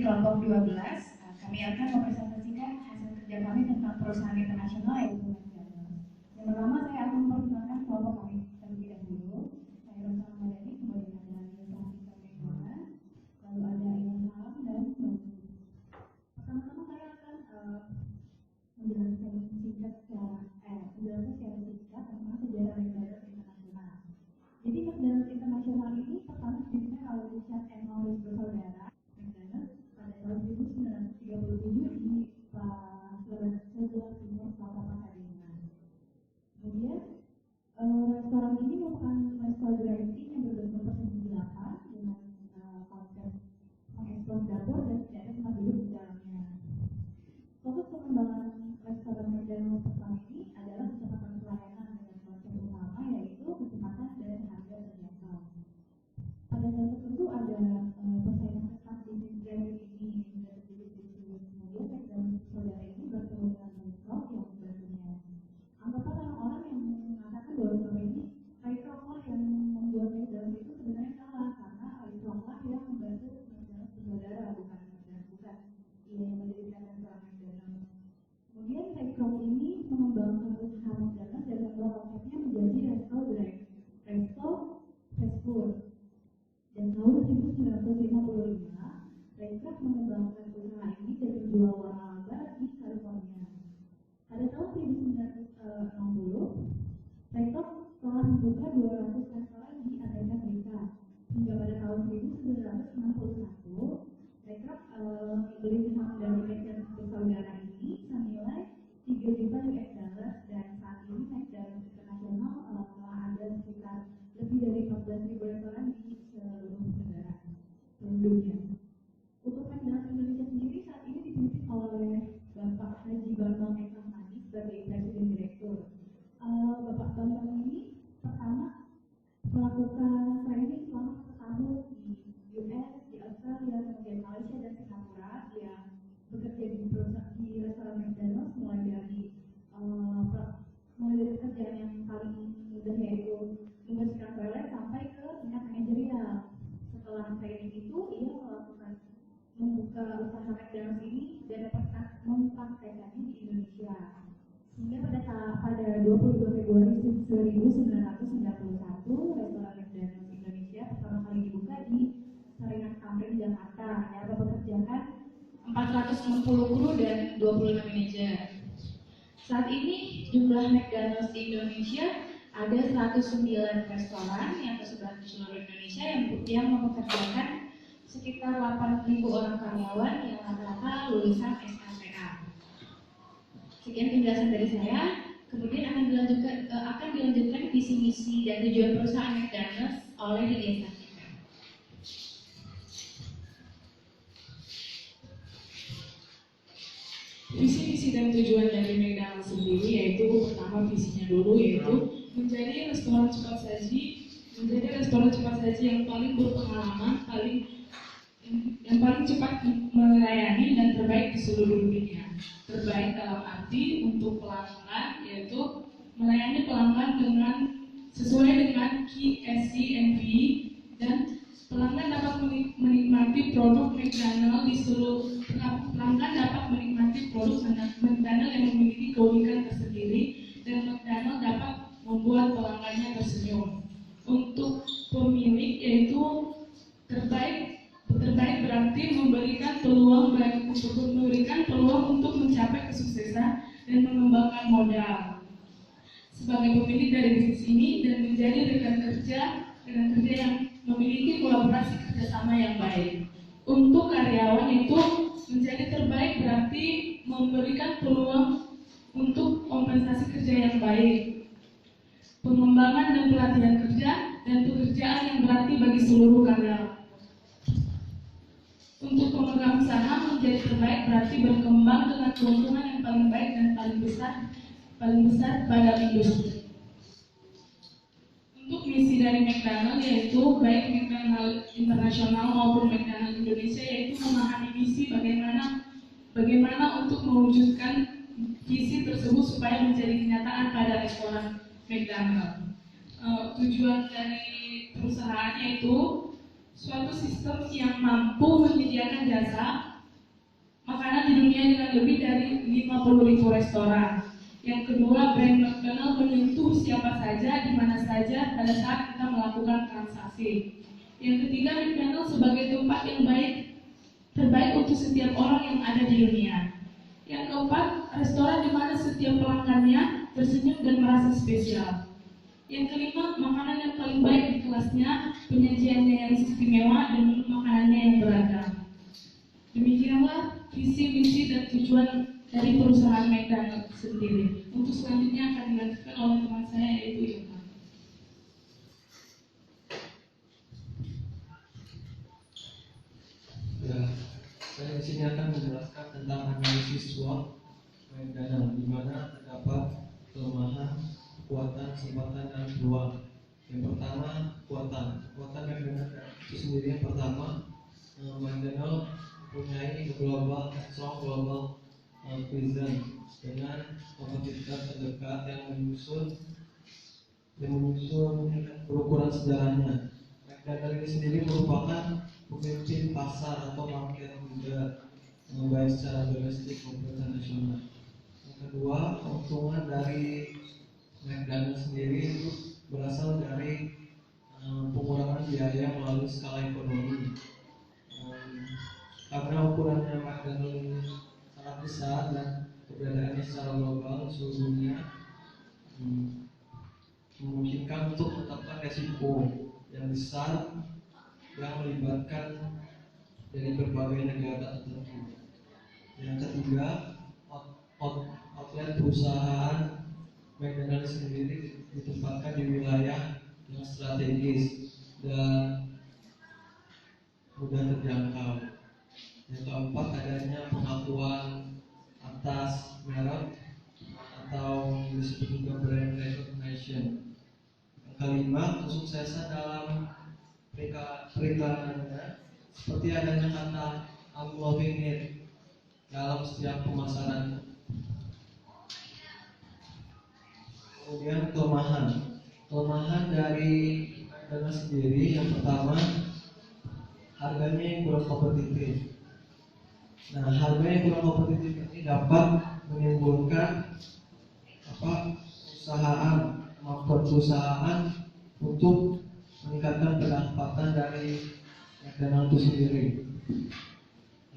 kelompok 12, kami akan mempresentasikan hasil kerja kami tentang perusahaan internasional yaitu McDonald's. Yang pertama saya akan memperkenalkan kelompok kami terlebih dahulu. Saya Rosa Ramadhani, kemudian ada Nisa Megona, lalu ada Ilham dan pertama-tama saya akan menjelaskan singkat secara singkat tentang sejarah McDonald's internasional. Jadi McDonald's internasional ini pertama didirikan oleh Richard and Maurice bersaudara McDonald's pada tahun 1937 di sebelah timur kota Pasadena. Kemudian restoran ini merupakan restoran drive-in yang berbentuk persegi 8 dengan konsep mengekspos dapur dan tidak ada tempat duduk di dalamnya. Fokus pengembangan restoran McDonald's pertama ini adalah kecepatan pelayanan dengan konsep utama yaitu kecepatan dan harga terjangkau. Pada saat tertentu ada persaingan ketat di drive-in ini hingga terjadi krisis. Kemudian McDonald's saudara ini bertemu dengan Rock yang bertanya. Anggapan orang-orang yang mengatakan bahwa selama ini Rock lah yang membuat McDonald's itu sebenarnya salah karena Rock lah yang membantu McDonald's bersaudara bukan ia yang mendirikan restoran McDonald's. Kemudian Rock ini mengembangkan usaha McDonald's dan membawa konsepnya menjadi resto fast food. Dan tahun 1955, Raycraft mengembangkan usaha ini dan menjual waralaba di California. Pada tahun 1960, Raycraft telah membuka 200 restoran di Amerika Serikat. Hingga pada tahun 1961, Raycraft membeli saham dari McDonald's bersaudara ini senilai $3 juta dan saat ini McDonald's internasional telah ada sekitar lebih dari 14.000 restoran di seluruh negara dunia. Untuk McDonald's Indonesia sendiri saat ini dipimpin oleh Bapak Haji Bambang Eka Madi sebagai Presiden Direktur. Bapak Bambang ini pertama melakukan training selama 1 tahun di US, di Australia, kemudian Malaysia dan Singapura. Dia bekerja di restoran McDonald's mulai dari pekerjaan yang paling mudah yaitu membersihkan toilet sampai ke tingkat manajerial. Setelah training itu, ia membuka usaha McDonald's ini dan mempraktekannya di Indonesia. Hingga pada 22 Februari 1991, restoran McDonald's Indonesia pertama kali dibuka di Saringan Tamrin, Jakarta yang mempekerjakan 460 kru dan 26 manajer. Saat ini jumlah McDonald's di Indonesia ada 109 restoran yang tersebar di seluruh Indonesia yang mempekerjakan sekitar 8.000 orang karyawan yang rata-rata lulusan SLTA. Sekian penjelasan dari saya. Kemudian akan dilanjutkan visi misi dan tujuan perusahaan McDonald's oleh Lydia Sartika. Visi misi dan tujuan dari McDonald's sendiri yaitu pertama visinya dulu yaitu menjadi restoran cepat saji yang paling berpengalaman, yang paling cepat melayani dan terbaik di seluruh dunia. Terbaik dalam arti untuk pelanggan yaitu melayani pelanggan sesuai dengan KSCMV dan pelanggan dapat menikmati produk McDonald's yang memiliki keunikan tersendiri dan McDonald's dapat membuat pelanggannya tersenyum. Untuk pemilik yaitu terbaik berarti memberikan peluang untuk mencapai kesuksesan dan mengembangkan modal. Sebagai pemilik dari bisnis ini dan menjadi rekan kerja yang memiliki kolaborasi kerjasama yang baik. Untuk karyawan itu menjadi terbaik berarti memberikan peluang untuk kompensasi kerja yang baik, pengembangan dan pelatihan kerja dan pekerjaan yang berarti bagi seluruh karyawan. Untuk pemegang saham menjadi terbaik berarti berkembang dengan keuntungan yang paling baik dan paling besar pada industri. Untuk misi dari McDonald's yaitu baik McDonald's internasional maupun McDonald's Indonesia yaitu memahami misi bagaimana untuk mewujudkan visi tersebut supaya menjadi kenyataan pada restoran McDonald's. Tujuan dari perusahaan yaitu suatu sistem yang mampu menyediakan jasa, makanan di dunia dengan lebih dari 50.000 restoran. Yang kedua, brand McDonald menyentuh siapa saja, di mana saja pada saat kita melakukan transaksi. Yang ketiga, McDonald sebagai tempat yang terbaik untuk setiap orang yang ada di dunia. Yang keempat, restoran di mana setiap pelanggannya tersenyum dan merasa spesial. Yang kelima, makanan yang paling baik di kelasnya, penyajiannya yang istimewa, dan menu makanannya yang beragam. Demikianlah visi, misi, dan tujuan dari perusahaan McDonald sendiri. Untuk selanjutnya akan dilanjutkan oleh teman saya, yaitu Ilham. Ya, saya di sini akan menjelaskan tentang analisis SWOT McDonald, di mana terdapat kelemahan, kekuatan, kesempatan, dan peluang. Yang pertama, kekuatan McDonald itu sendiri. Yang pertama, McDonald mempunyai strong global presence dengan kompetitor terdekat yang menyusun berukuran sejarahnya. McDonald ini sendiri merupakan pemimpin pasar atau market leader, baik secara domestik maupun internasional. Yang kedua, keuntungan dari McDonald sendiri itu berasal dari pengurangan biaya melalui skala ekonomi. Karena ukurannya McDonald ini sangat besar dan keberadaannya secara global di seluruh dunia, memungkinkan untuk menetapkan resiko yang besar yang melibatkan dari berbagai negara tertentu. Yang ketiga, outlet perusahaan McDonald sendiri ditempatkan di wilayah yang strategis dan mudah terjangkau. Yang keempat, adanya pengakuan atas merek atau disebut juga brand recognition. Yang kelima, kesuksesan dalam periklanannya, seperti adanya kata "I'm loving it" dalam setiap pemasaran. Kemudian kelemahan dari McDonald sendiri, yang pertama, harganya yang kurang kompetitif. Nah, harga yang kurang kompetitif ini dapat menimbulkan perusahaan untuk meningkatkan pendapatan dari McDonald itu sendiri.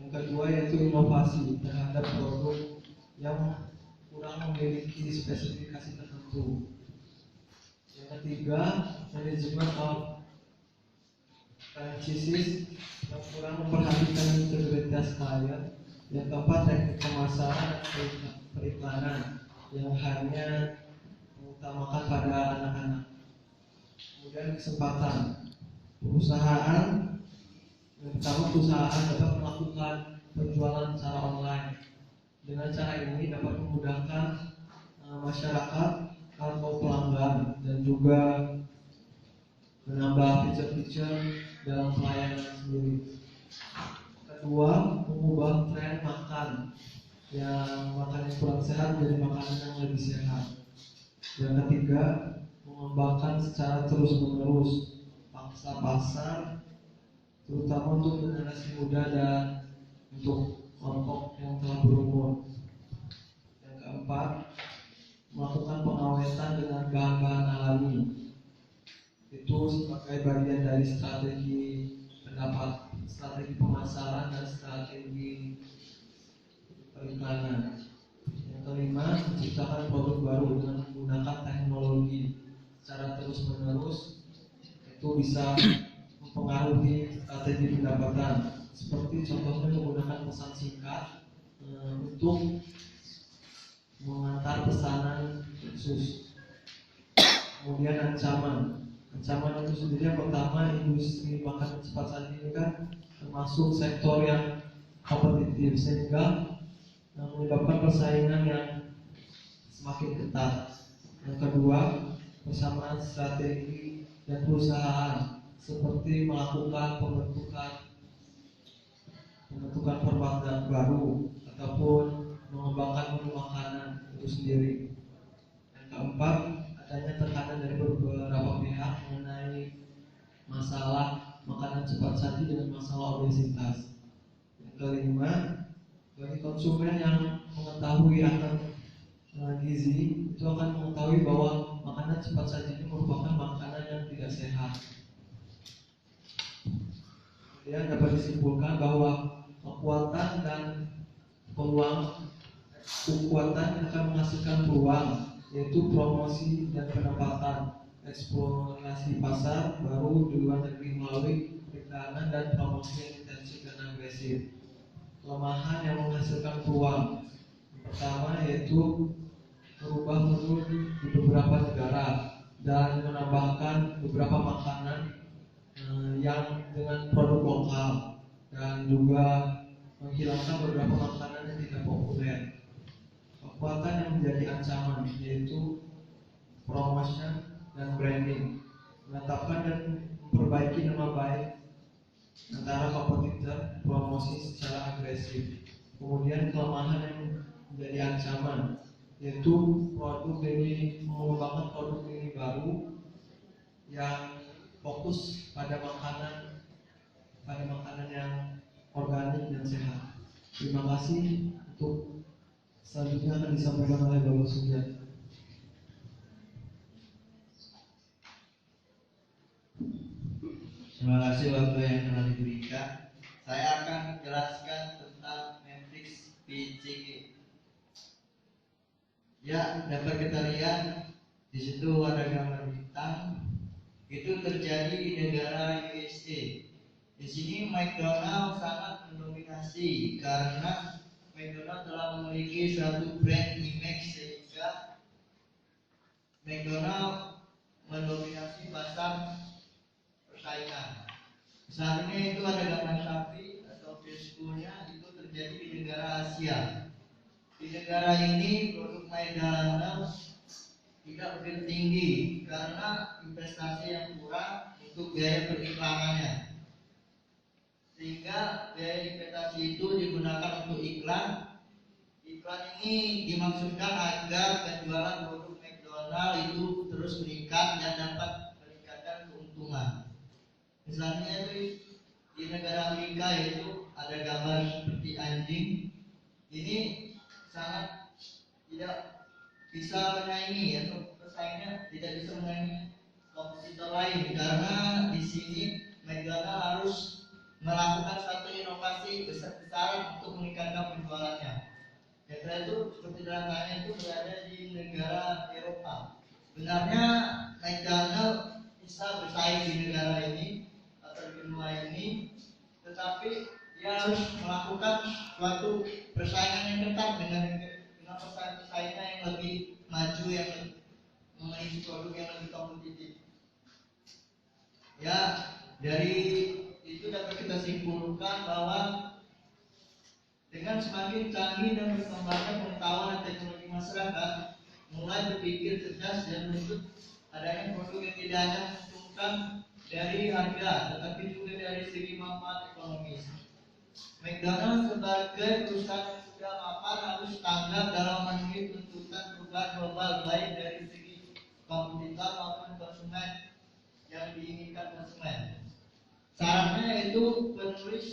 Yang kedua, yaitu inovasi terhadap produk yang kurang memiliki spesifikasi tertentu. Yang ketiga, manajemen of franchise yang kurang memperhatikan integritas klien. Yang keempat, teknik pemasaran dan periklanan yang hanya mengutamakan pada anak-anak. Kemudian kesempatan perusahaan. Yang pertama, perusahaan dapat melakukan penjualan secara online. Dengan cara ini dapat memudahkan masyarakat atau pelanggan dan juga menambah fitur-fitur dalam pelayanan sendiri. Kedua, mengubah tren makan yang makanan kurang sehat menjadi makanan yang lebih sehat. Yang ketiga, mengembangkan secara terus-menerus pangsa pasar, terutama untuk generasi muda dan untuk kelompok yang telah berumur. Yang keempat, melakukan pengawetan dengan bahan-bahan alami. Itu sebagai bagian dari strategi pemasaran dan strategi periklanan. Yang kelima, menciptakan produk baru dengan menggunakan teknologi secara terus-menerus. Itu bisa mempengaruhi strategi pendapatan. Seperti contohnya menggunakan pesan singkat untuk mengantar pesanan khusus. Kemudian ancaman itu sendiri, yang pertama, industri makanan cepat saji ini kan termasuk sektor yang kompetitif sehingga menyebabkan persaingan yang semakin ketat. Yang kedua, persamaan strategi dan perusahaan seperti melakukan pembentukan format baru ataupun mengembangkan menu makanan itu sendiri. Yang keempat, adanya tekanan dari beberapa pihak mengenai masalah makanan cepat saji dengan masalah obesitas. Yang kelima, Bagi konsumen yang mengetahui akan gizi, itu akan mengetahui bahwa makanan cepat saji ini merupakan makanan yang tidak sehat. Kemudian dapat disimpulkan bahwa kekuatan dan kekuatan yang akan menghasilkan peluang, yaitu promosi dan pendapatan, eksplorasi pasar baru di luar negeri melalui periklanan dan promosi yang intensif dan agresif. Kelemahan yang menghasilkan peluang, yang pertama yaitu merubah menu di beberapa negara dan menambahkan beberapa makanan yang dengan produk lokal, dan juga menghilangkan beberapa makanan yang tidak populer. Kekuatan yang menjadi ancaman yaitu promotion dan branding, menetapkan dan memperbaiki nama baik antara kompetitor, promosi secara agresif. Kemudian kelemahan yang menjadi ancaman yaitu mengembangkan produk ini baru yang fokus pada makanan yang organik dan sehat. Terima kasih. Untuk selanjutnya akan disampaikan oleh Bapak Sugiat. Terima kasih waktu yang telah diberikan. Saya akan menjelaskan tentang matriks PCG. Ya, dapat kita lihat di situ ada gambar bintang. Itu terjadi di negara USA. Di sini McDonald sangat mendominasi karena McDonald telah memiliki satu brand image sehingga McDonald mendominasi pasar persaingan. Misalnya itu ada gambar sapi atau Vesconya, itu terjadi di negara Asia. Di negara ini produk McDonald tidak begitu tinggi karena investasi yang kurang untuk biaya periklanannya, sehingga biaya investasi itu digunakan untuk iklan. Iklan ini dimaksudkan agar penjualan produk McDonald itu terus meningkat dan dapat meningkatkan keuntungan. Misalnya itu di negara Amerika itu ada gambar seperti anjing. Ini sangat tidak bisa menyaingi atau pesaingnya tidak bisa menyaingi kompetitor lain, karena di sini McDonald harus melakukan satu inovasi besar-besaran untuk meningkatkan penjualannya. Setelah itu seperti contohnya itu berada di negara Eropa. Sebenarnya McDonald bisa bersaing di negara ini atau di benua ini, tetapi dia harus melakukan suatu persaingan yang ketat dengan pesaingnya yang lebih maju, yang memiliki produk yang lebih kompetitif. Ya, dari itu dapat kita simpulkan bahwa dengan semakin canggih dan berkembangnya pengetahuan dan teknologi masyarakat mulai berpikir cerdas dan menuntut adanya produk yang tidak hanya menguntungkan dari harga, tetapi juga dari segi manfaat ekonomis. McDonald sebagai perusahaan yang sudah mapan harus tanggap dalam memenuhi tuntutan perubahan global, baik dari segi kompetitor maupun konsumen yang diinginkan konsumen. Syaratnya yaitu penulis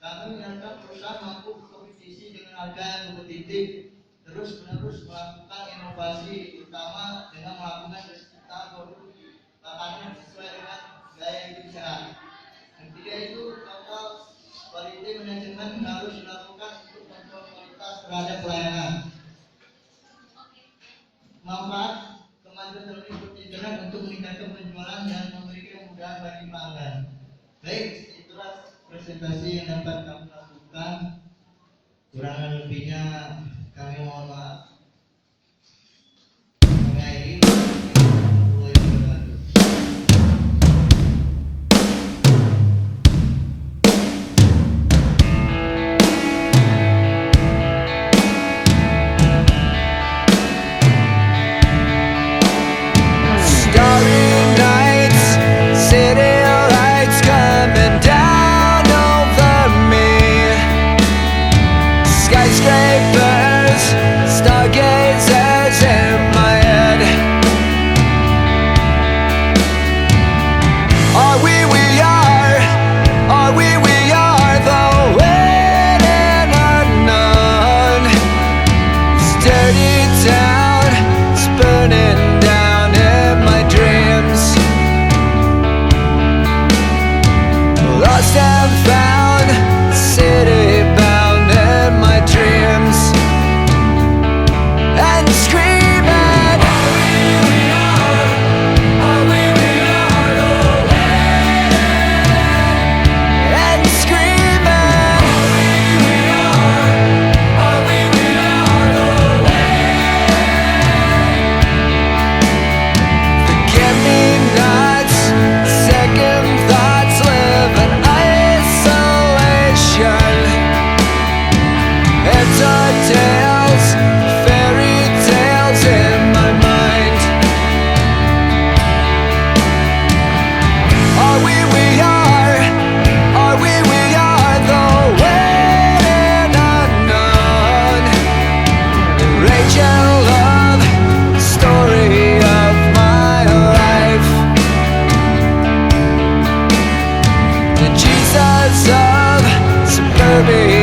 kami mengingatkan perusahaan mampu berkompetisi dengan harga yang kompetitif, terus-menerus melakukan inovasi, terutama dengan melakukan penciptaan produk makanan sesuai dengan gaya hidup sehat. Ketiga itu total quality management harus dilakukan untuk kontrol kualitas terhadap pelayanan. Manfaat kemajuan teknologi seperti internet untuk meningkatkan penjualan dan memberikan kemudahan bagi pelanggan. Baik, itulah presentasi yang dapat kami lakukan. Kurang lebihnya kami mohon maaf. Mengakhiri. Skyscrapers, star me.